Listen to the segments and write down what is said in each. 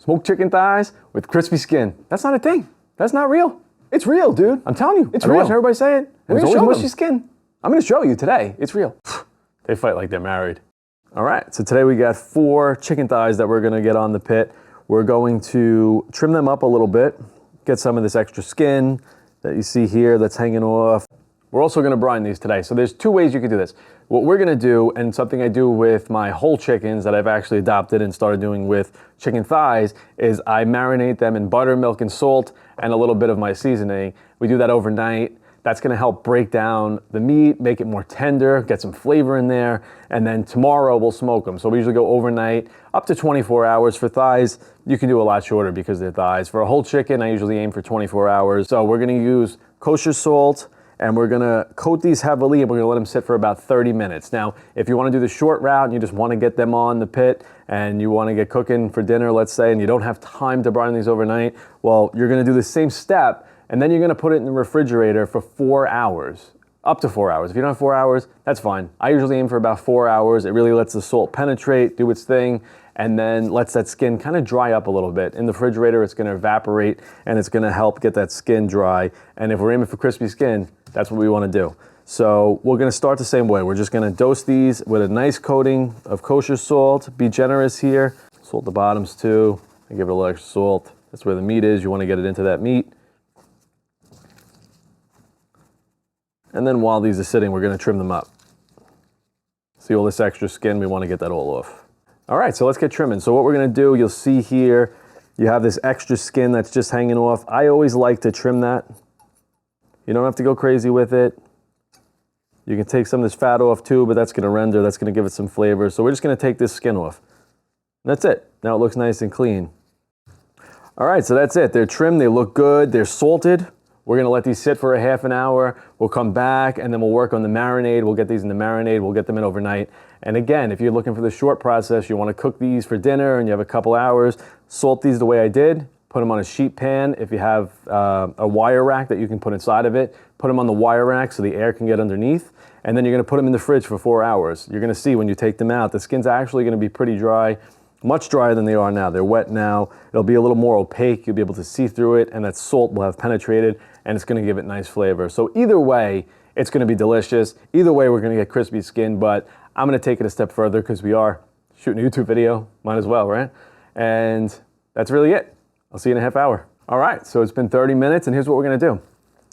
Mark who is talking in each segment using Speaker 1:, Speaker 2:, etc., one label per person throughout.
Speaker 1: Smoked chicken thighs with crispy skin. That's not a thing. That's not real. It's real, dude. I'm telling you. It's real. Watching everybody say it. There's always mushy skin. I'm gonna show you today. It's real. They fight like they're married. All right, so today we got 4 chicken thighs that we're gonna get on the pit. We're going to trim them up a little bit, get some of this extra skin that you see here that's hanging off. We're also gonna brine these today. So there's 2 ways you can do this. What we're gonna do, and something I do with my whole chickens that I've actually adopted and started doing with chicken thighs, is I marinate them in buttermilk and salt and a little bit of my seasoning. We do that overnight. That's gonna help break down the meat, make it more tender, get some flavor in there, and then tomorrow we'll smoke them. So we usually go overnight, up to 24 hours. For thighs, you can do a lot shorter because they're thighs. For a whole chicken, I usually aim for 24 hours. So we're gonna use kosher salt, and we're gonna coat these heavily, and we're gonna let them sit for about 30 minutes. Now, if you wanna do the short route and you just wanna get them on the pit and you wanna get cooking for dinner, let's say, and you don't have time to brine these overnight, well, you're gonna do the same step, and then you're gonna put it in the refrigerator for 4 hours, up to 4 hours. If you don't have 4 hours, that's fine. I usually aim for about 4 hours. It really lets the salt penetrate, do its thing, and then lets that skin kind of dry up a little bit. In the refrigerator, it's gonna evaporate, and it's gonna help get that skin dry. And if we're aiming for crispy skin, that's what we wanna do. So we're gonna start the same way. We're just gonna dose these with a nice coating of kosher salt. Be generous here. Salt the bottoms too, and give it a little extra salt. That's where the meat is. You wanna get it into that meat. And then while these are sitting, we're gonna trim them up. See all this extra skin, we wanna get that all off. All right, so let's get trimming. So what we're gonna do, you'll see here, you have this extra skin that's just hanging off. I always like to trim that. You don't have to go crazy with it. You can take some of this fat off too, but that's gonna render, that's gonna give it some flavor. So we're just gonna take this skin off. And that's it. Now it looks nice and clean. All right, so that's it. They're trimmed, they look good, they're salted. We're gonna let these sit for a half an hour. We'll come back and then we'll work on the marinade. We'll get these in the marinade. We'll get them in overnight. And again, if you're looking for the short process, you wanna cook these for dinner and you have a couple hours, salt these the way I did, put them on a sheet pan. If you have a wire rack that you can put inside of it, put them on the wire rack so the air can get underneath. And then you're gonna put them in the fridge for 4 hours. You're gonna see when you take them out, the skin's actually gonna be pretty dry, much drier than they are now. They're wet now. It'll be a little more opaque. You'll be able to see through it, and that salt will have penetrated, and it's gonna give it nice flavor. So either way, it's gonna be delicious. Either way, we're gonna get crispy skin, but I'm gonna take it a step further because we are shooting a YouTube video. Might as well, right? And that's really it. I'll see you in a half hour. All right, so it's been 30 minutes, and here's what we're gonna do.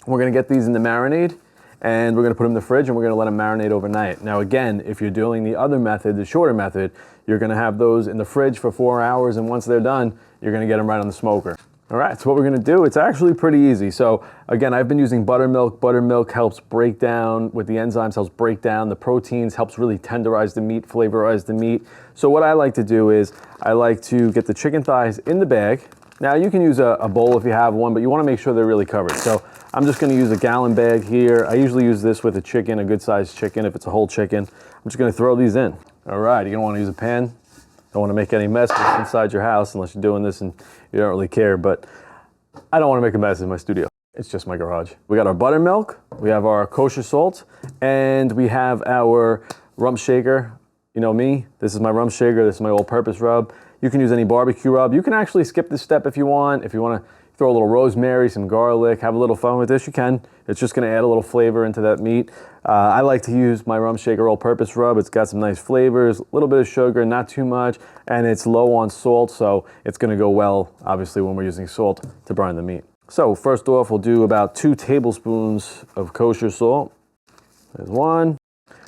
Speaker 1: We're gonna get these in the marinade, and we're gonna put them in the fridge, and we're gonna let them marinate overnight. Now again, if you're doing the other method, the shorter method, you're gonna have those in the fridge for 4 hours, and once they're done, you're gonna get them right on the smoker. All right, so what we're gonna do, it's actually pretty easy. So again, I've been using buttermilk. Buttermilk helps break down, with the enzymes, helps break down the proteins, helps really tenderize the meat, flavorize the meat. So what I like to do is, I like to get the chicken thighs in the bag. Now you can use a bowl if you have one, but you wanna make sure they're really covered. So I'm just gonna use a gallon bag here. I usually use this with a chicken, a good sized chicken, if it's a whole chicken. I'm just gonna throw these in. All right, you're gonna wanna use a pan. Don't wanna make any mess inside your house unless you're doing this and you don't really care, but I don't wanna make a mess in my studio. It's just my garage. We got our buttermilk, we have our kosher salt, and we have our rump shaker. You know me, this is my rump shaker, this is my all-purpose rub. You can use any barbecue rub. You can actually skip this step if you want. If you wanna throw a little rosemary, some garlic, have a little fun with this, you can. It's just gonna add a little flavor into that meat. I like to use my rump shaker all-purpose rub. It's got some nice flavors, a little bit of sugar, not too much, and it's low on salt, so it's gonna go well, obviously, when we're using salt to brine the meat. So first off, we'll do about 2 tablespoons of kosher salt. There's one.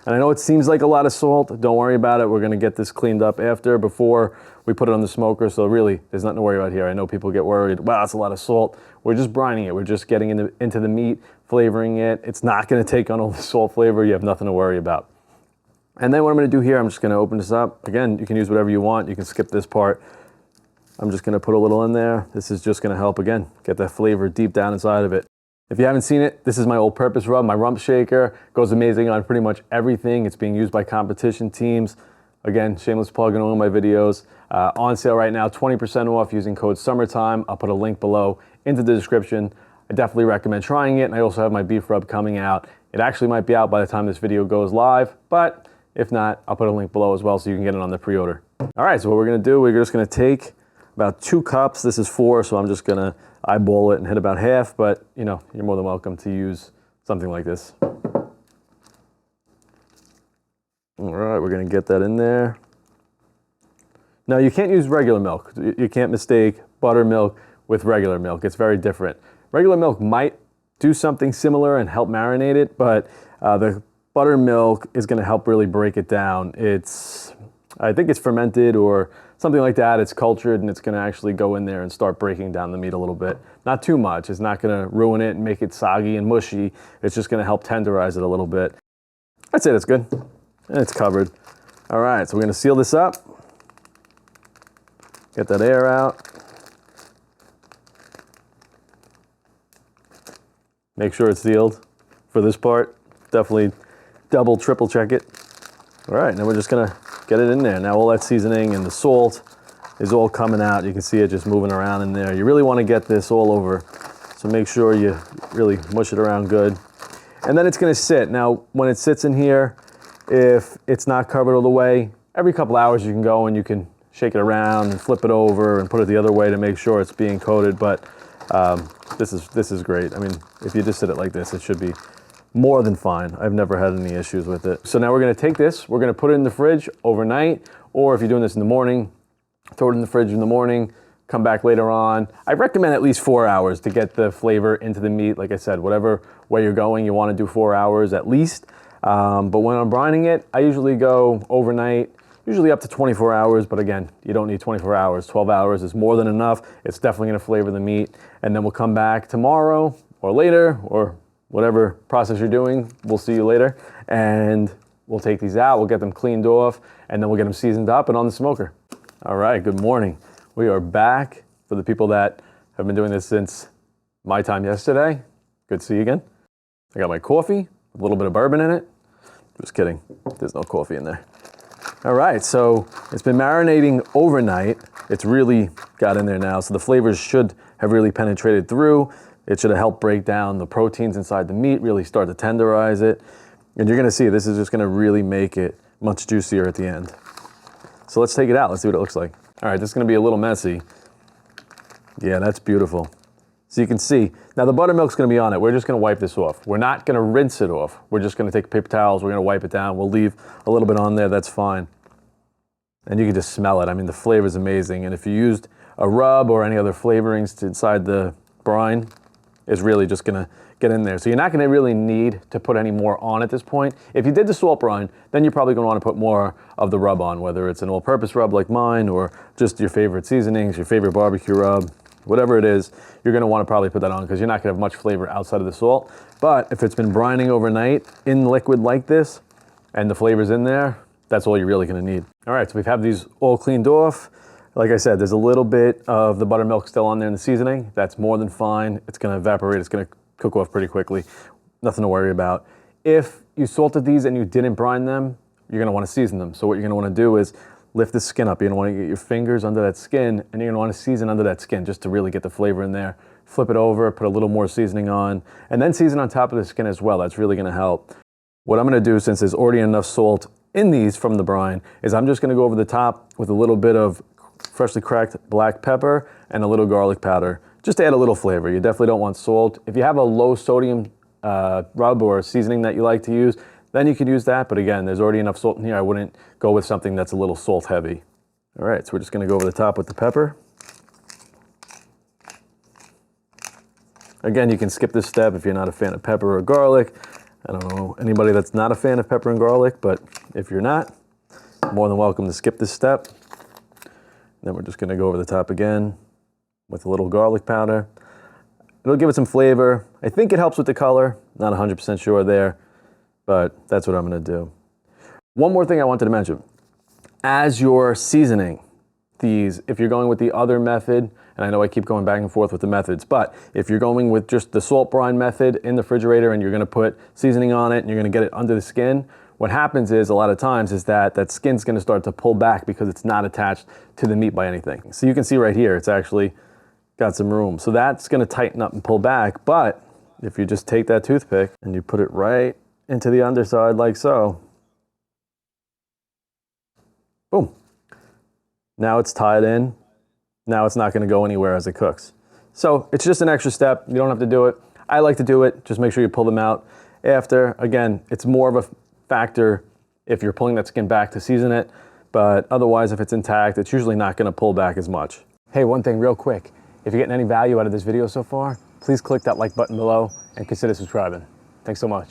Speaker 1: And I know it seems like a lot of salt. Don't worry about it. We're gonna get this cleaned up before we put it on the smoker. So really, there's nothing to worry about here. I know people get worried, wow, that's a lot of salt. We're just brining it. We're just getting into the meat, flavoring it. It's not gonna take on all the salt flavor. You have nothing to worry about. And then what I'm gonna do here, I'm just gonna open this up. Again, you can use whatever you want. You can skip this part. I'm just gonna put a little in there. This is just gonna help, again, get that flavor deep down inside of it. If you haven't seen it, this is my all-purpose rub, my rump shaker. Goes amazing on pretty much everything. It's being used by competition teams. Again, shameless plug in all my videos. On sale right now, 20% off using code SUMMERTIME. I'll put a link below into the description. I definitely recommend trying it, and I also have my beef rub coming out. It actually might be out by the time this video goes live, but if not, I'll put a link below as well so you can get it on the pre-order. All right, so what we're gonna do, we're just gonna take about 2 cups. This is 4, so I'm just gonna eyeball it and hit about half, but you know, you're more than welcome to use something like this. All right, we're gonna get that in there. Now you can't use regular milk. You can't mistake buttermilk with regular milk. It's very different. Regular milk might do something similar and help marinate it, but the buttermilk is gonna help really break it down. I think it's fermented or something like that. It's cultured and it's gonna actually go in there and start breaking down the meat a little bit. Not too much. It's not gonna ruin it and make it soggy and mushy. It's just gonna help tenderize it a little bit. That's it, it's good. And it's covered. All right, so we're gonna seal this up. Get that air out. Make sure it's sealed for this part. Definitely double, triple check it. All right, now we're just gonna get it in there. Now all that seasoning and the salt is all coming out. You can see it just moving around in there. You really wanna get this all over. So make sure you really mush it around good. And then it's gonna sit. Now, when it sits in here, if it's not covered all the way, every couple hours you can go and you can shake it around and flip it over and put it the other way to make sure it's being coated. But this is great. I mean, if you just sit it like this, it should be more than fine. I've never had any issues with it. So now we're gonna take this, we're gonna put it in the fridge overnight, or if you're doing this in the morning, throw it in the fridge in the morning, come back later on. I recommend at least 4 hours to get the flavor into the meat. Like I said, whatever way you're going, you wanna do 4 hours at least. But when I'm brining it, I usually go overnight, usually up to 24 hours, but again, you don't need 24 hours. 12 hours is more than enough. It's definitely gonna flavor the meat. And then we'll come back tomorrow or later, or whatever process you're doing. We'll see you later. And we'll take these out, we'll get them cleaned off, and then we'll get them seasoned up and on the smoker. All right, good morning. We are back. For the people that have been doing this since my time yesterday, good to see you again. I got my coffee, a little bit of bourbon in it. Just kidding, there's no coffee in there. All right, so it's been marinating overnight. It's really got in there now, so the flavors should have really penetrated through. It should have helped break down the proteins inside the meat, really start to tenderize it. And you're gonna see, this is just gonna really make it much juicier at the end. So let's take it out, let's see what it looks like. All right, this is gonna be a little messy. Yeah, that's beautiful. So you can see, now the buttermilk's gonna be on it. We're just gonna wipe this off. We're not gonna rinse it off. We're just gonna take paper towels, we're gonna wipe it down. We'll leave a little bit on there, that's fine. And you can just smell it. I mean, the flavor is amazing. And if you used a rub or any other flavorings inside the brine, it's really just gonna get in there. So you're not gonna really need to put any more on at this point. If you did the salt brine, then you're probably gonna wanna put more of the rub on, whether it's an all-purpose rub like mine or just your favorite seasonings, your favorite barbecue rub, whatever it is, you're gonna wanna probably put that on because you're not gonna have much flavor outside of the salt. But if it's been brining overnight in liquid like this and the flavor's in there, that's all you're really gonna need. All right, so we've had these all cleaned off. Like I said, there's a little bit of the buttermilk still on there in the seasoning. That's more than fine. It's gonna evaporate, it's gonna cook off pretty quickly. Nothing to worry about. If you salted these and you didn't brine them, you're gonna wanna season them. So what you're gonna wanna do is lift the skin up. You're gonna wanna get your fingers under that skin and you're gonna wanna season under that skin just to really get the flavor in there. Flip it over, put a little more seasoning on, and then season on top of the skin as well. That's really gonna help. What I'm gonna do, since there's already enough salt in these from the brine, is I'm just gonna go over the top with a little bit of freshly cracked black pepper and a little garlic powder, just to add a little flavor. You definitely don't want salt. If you have a low sodium rub or seasoning that you like to use, then you could use that. But again, there's already enough salt in here. I wouldn't go with something that's a little salt heavy. All right, so we're just gonna go over the top with the pepper. Again, you can skip this step if you're not a fan of pepper or garlic. I don't know anybody that's not a fan of pepper and garlic, but if you're not, more than welcome to skip this step. Then we're just gonna go over the top again with a little garlic powder. It'll give it some flavor. I think it helps with the color. Not 100% sure there, but that's what I'm gonna do. One more thing I wanted to mention. As you're seasoning these, if you're going with the other method, and I know I keep going back and forth with the methods, but if you're going with just the salt brine method in the refrigerator and you're gonna put seasoning on it and you're gonna get it under the skin, what happens is a lot of times is that skin's gonna start to pull back because it's not attached to the meat by anything. So you can see right here, it's actually got some room. So that's gonna tighten up and pull back, but if you just take that toothpick and you put it right into the underside like so, boom. Now it's tied in Now it's not gonna go anywhere as it cooks. So it's just an extra step. You don't have to do it. I like to do it. Just make sure you pull them out after. Again, it's more of a factor if you're pulling that skin back to season it, but otherwise if it's intact, it's usually not gonna pull back as much. Hey, one thing real quick. If you're getting any value out of this video so far, please click that like button below and consider subscribing. Thanks so much.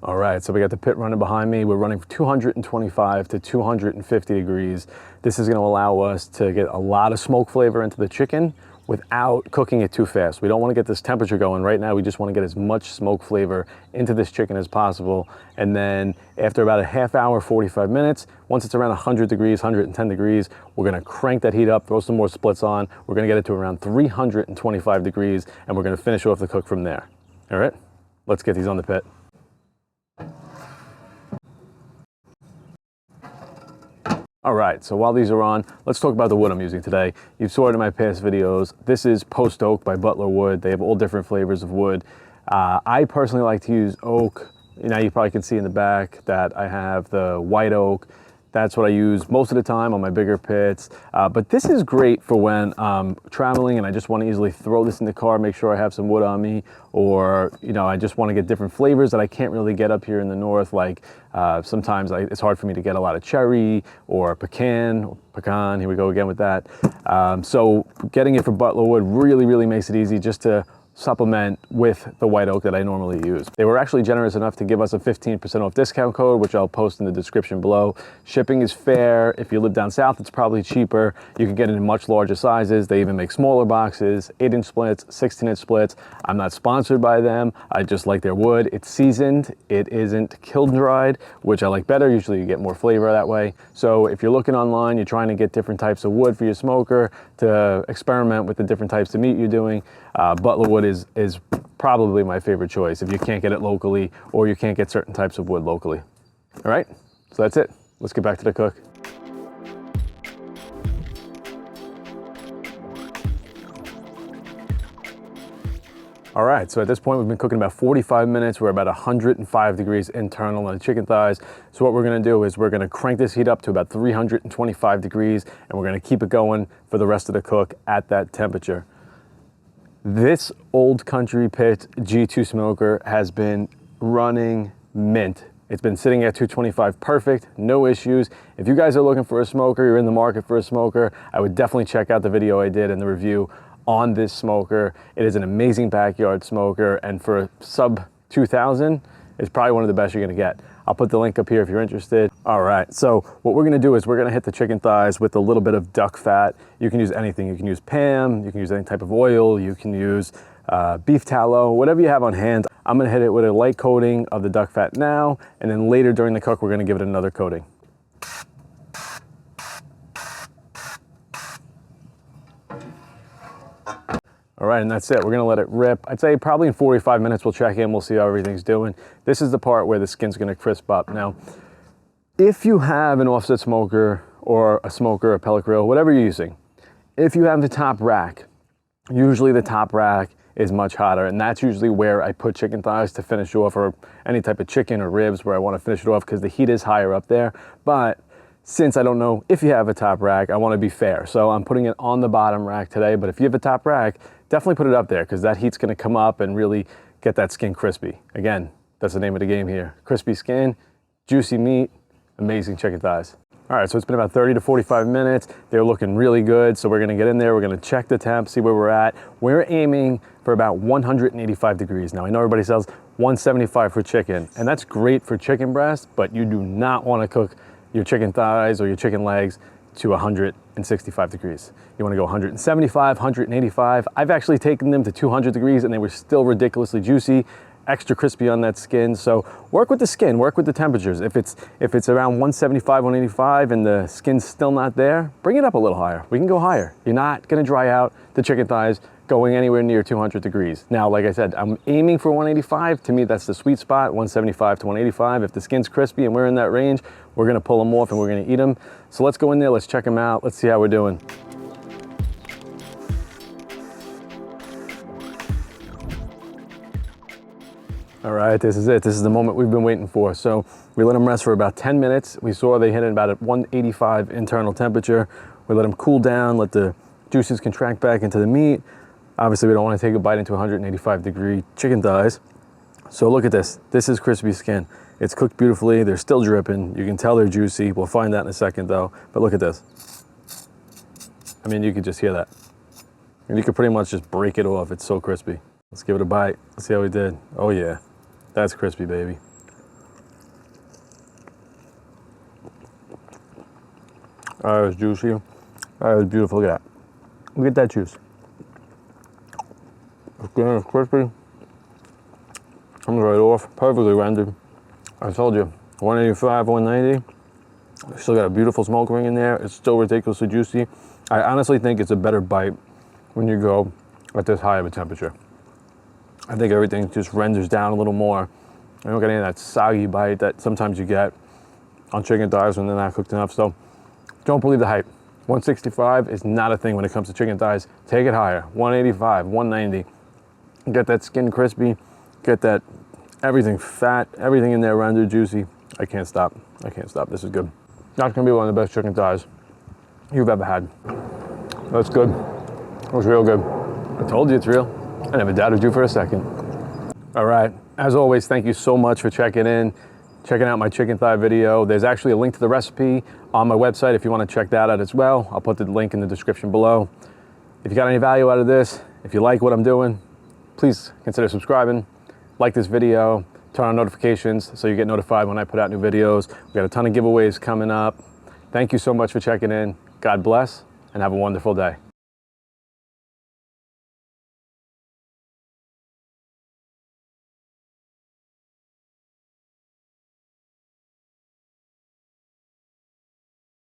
Speaker 1: All right, so we got the pit running behind me. We're running from 225 to 250 degrees. This is gonna allow us to get a lot of smoke flavor into the chicken without cooking it too fast. We don't wanna get this temperature going. Right now, we just wanna get as much smoke flavor into this chicken as possible. And then after about a half hour, 45 minutes, once it's around 100 degrees, 110 degrees, we're gonna crank that heat up, throw some more splits on. We're gonna get it to around 325 degrees, and we're gonna finish off the cook from there. All right, let's get these on the pit. All right, so while these are on, let's talk about the wood I'm using today. You saw it in my past videos. This is Post Oak by Butler Wood. They have all different flavors of wood. I personally like to use oak. You probably can see in the back that I have the white oak. That's what I use most of the time on my bigger pits. But this is great for when I'm traveling and I just want to easily throw this in the car, make sure I have some wood on me, or I just want to get different flavors that I can't really get up here in the north. Like sometimes it's hard for me to get a lot of cherry or pecan. Here we go again with that. So getting it from Butler Wood really, really makes it easy just to supplement with the white oak that I normally use. They were actually generous enough to give us a 15% off discount code, which I'll post in the description below. Shipping is fair. If you live down south, it's probably cheaper. You can get it in much larger sizes. They even make smaller boxes, 8-inch splits, 16-inch splits. I'm not sponsored by them. I just like their wood. It's seasoned. It isn't kiln dried, which I like better. Usually you get more flavor that way. So if you're looking online, you're trying to get different types of wood for your smoker to experiment with the different types of meat you're doing, Butler Wood is probably my favorite choice if you can't get it locally or you can't get certain types of wood locally. All right, so that's it. Let's get back to the cook. All right, so at this point we've been cooking about 45 minutes. We're about 105 degrees internal on the chicken thighs. So what we're gonna do is we're gonna crank this heat up to about 325 degrees and we're gonna keep it going for the rest of the cook at that temperature. This Old Country Pit G2 smoker has been running mint. It's been sitting at 225 perfect, no issues. If you guys are looking for a smoker, you're in the market for a smoker, I would definitely check out the video I did and the review on this smoker. It is an amazing backyard smoker, and for a sub 2000, it's probably one of the best you're gonna get. I'll put the link up here if you're interested. All right, so what we're gonna do is we're gonna hit the chicken thighs with a little bit of duck fat. You can use anything. You can use Pam, you can use any type of oil, you can use beef tallow, whatever you have on hand. I'm gonna hit it with a light coating of the duck fat now, and then later during the cook, we're gonna give it another coating. All right, and that's it. We're gonna let it rip. I'd say probably in 45 minutes, we'll check in, we'll see how everything's doing. This is the part where the skin's gonna crisp up. Now, if you have an offset smoker or a smoker, a pellet grill, whatever you're using, if you have the top rack, usually the top rack is much hotter, and that's usually where I put chicken thighs to finish off, or any type of chicken or ribs where I wanna finish it off because the heat is higher up there. But since I don't know if you have a top rack, I wanna be fair. So I'm putting it on the bottom rack today, but if you have a top rack, definitely put it up there because that heat's gonna come up and really get that skin crispy. Again, that's the name of the game here. Crispy skin, juicy meat, amazing chicken thighs. All right, so it's been about 30 to 45 minutes. They're looking really good. So we're gonna get in there, we're gonna check the temp, see where we're at. We're aiming for about 185 degrees. Now I know everybody sells 175 for chicken, and that's great for chicken breast, but you do not wanna cook your chicken thighs or your chicken legs to 165 degrees. You wanna go 175, 185. I've actually taken them to 200 degrees and they were still ridiculously juicy, extra crispy on that skin. So work with the skin, work with the temperatures. If it's around 175, 185 and the skin's still not there, bring it up a little higher. We can go higher. You're not gonna dry out the chicken thighs going anywhere near 200 degrees. Now, like I said, I'm aiming for 185. To me, that's the sweet spot, 175 to 185. If the skin's crispy and we're in that range, we're gonna pull them off and we're gonna eat them. So let's go in there, let's check them out. Let's see how we're doing. All right, this is it. This is the moment we've been waiting for. So we let them rest for about 10 minutes. We saw they hit about at 185 internal temperature. We let them cool down, let the juices contract back into the meat. Obviously, we don't want to take a bite into 185-degree chicken thighs. So look at this. This is crispy skin. It's cooked beautifully. They're still dripping. You can tell they're juicy. We'll find that in a second though. But look at this. I mean, you could just hear that. And you could pretty much just break it off. It's so crispy. Let's give it a bite. Let's see how we did. Oh yeah, that's crispy, baby. That was juicy. That was beautiful. Look at that. Look at that juice. Skin is crispy. Comes right off. Perfectly rendered. I told you, 185, 190. Still got a beautiful smoke ring in there. It's still ridiculously juicy. I honestly think it's a better bite when you go at this high of a temperature. I think everything just renders down a little more. You don't get any of that soggy bite that sometimes you get on chicken thighs when they're not cooked enough. So don't believe the hype. 165 is not a thing when it comes to chicken thighs. Take it higher. 185, 190. Get that skin crispy. Get that everything fat, everything in there rendered juicy. I can't stop. I can't stop. This is good. That's gonna be one of the best chicken thighs you've ever had. That's good. It was real good. I told you it's real. I never doubted you for a second. All right, as always, thank you so much for checking out my chicken thigh video. There's actually a link to the recipe on my website if you want to check that out as well. I'll put the link in the description below. If you got any value out of this, if you like what I'm doing, please consider subscribing, like this video, turn on notifications so you get notified when I put out new videos. We got a ton of giveaways coming up. Thank you so much for checking in. God bless and have a wonderful day.